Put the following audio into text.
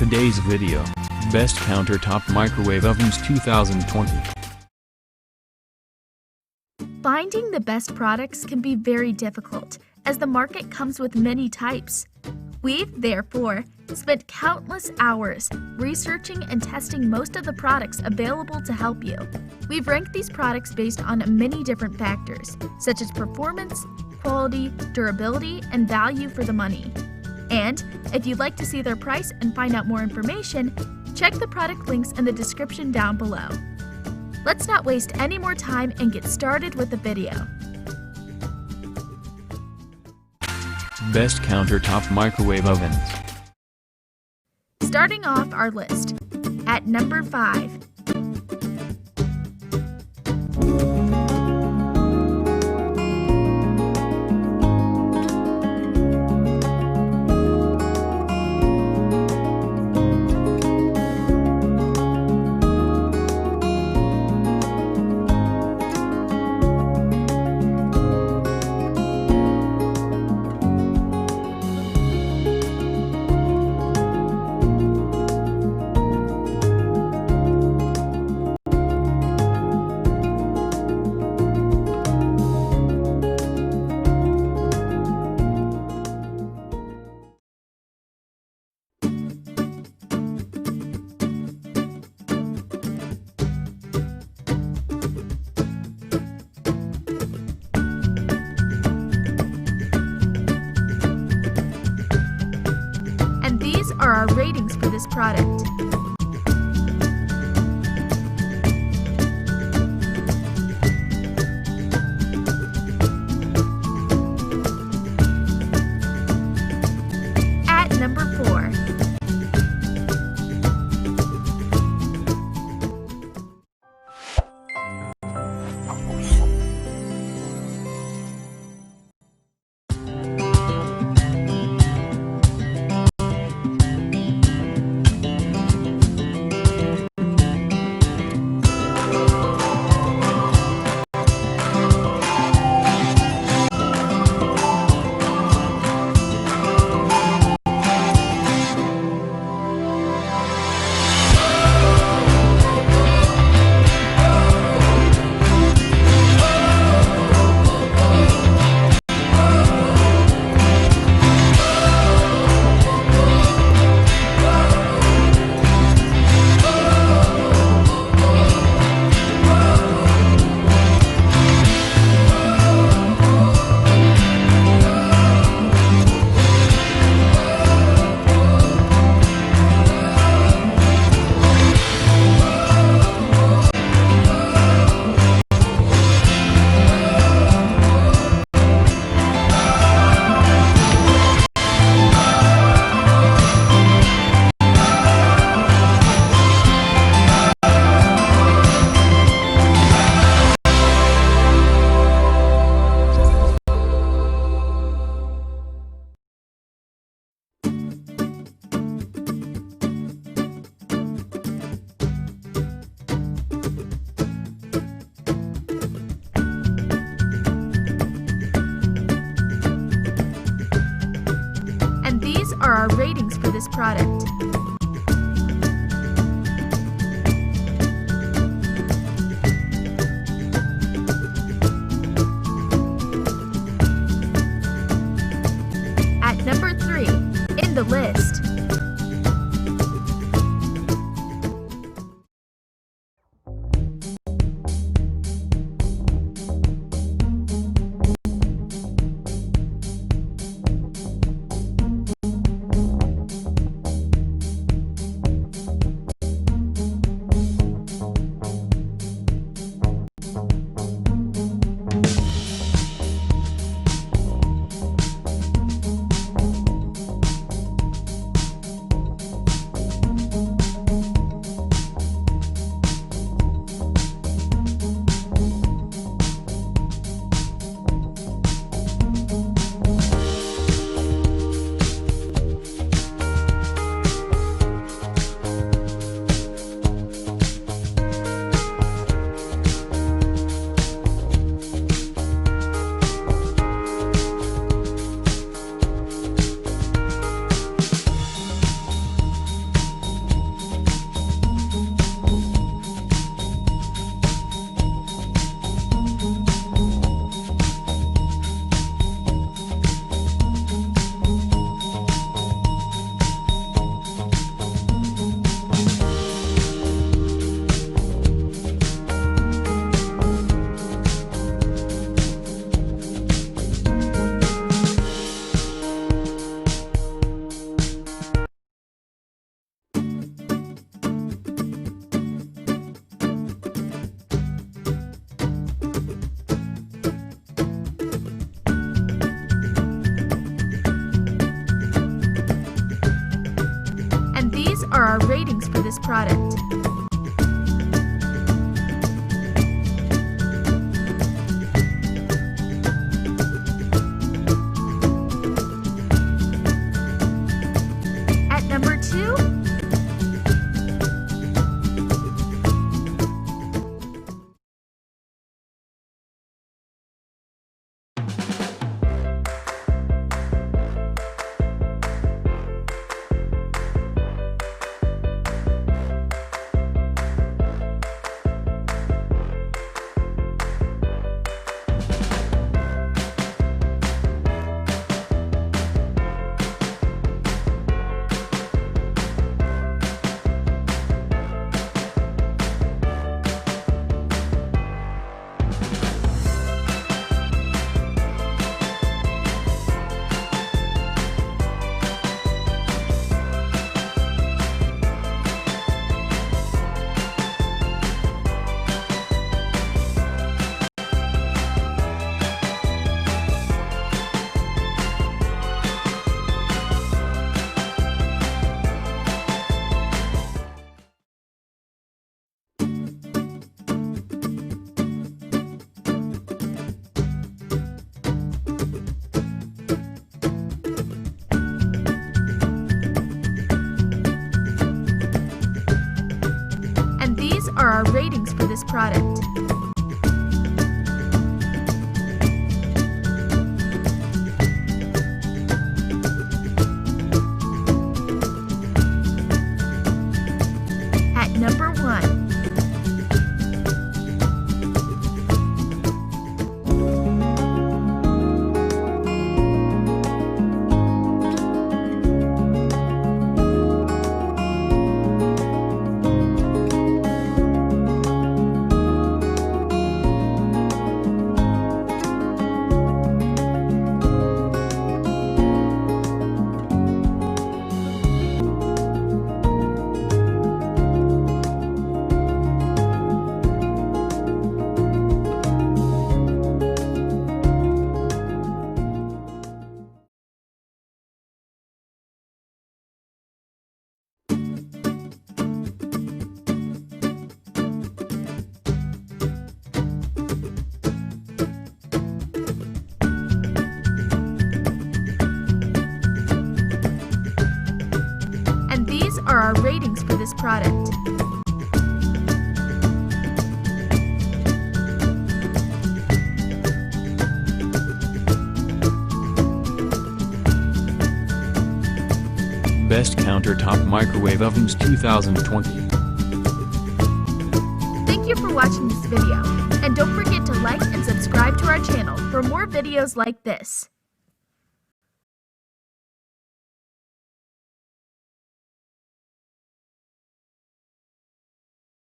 Today's video, Best Countertop Microwave Ovens 2020. Finding the best products can be very difficult, as the market comes with many types. We've, therefore, spent countless hours researching and testing most of the products available to help you. We've ranked these products based on many different factors, such as performance, quality, durability, and value for the money. And if you'd like to see their price and find out more information, check the product links in the description down below. Let's not waste any more time and get started with the video. Best Countertop Microwave Ovens. Starting off our list, at number 5. These are our ratings for this product. At number 4. These are our ratings for this product. At number 3 in the list. are our ratings for this product. At number 2, and these are our ratings for this product. At number 1, and these are our ratings for this product. Best Countertop Microwave Ovens 2020. Thank you for watching this video, and don't forget to like and subscribe to our channel for more videos like this.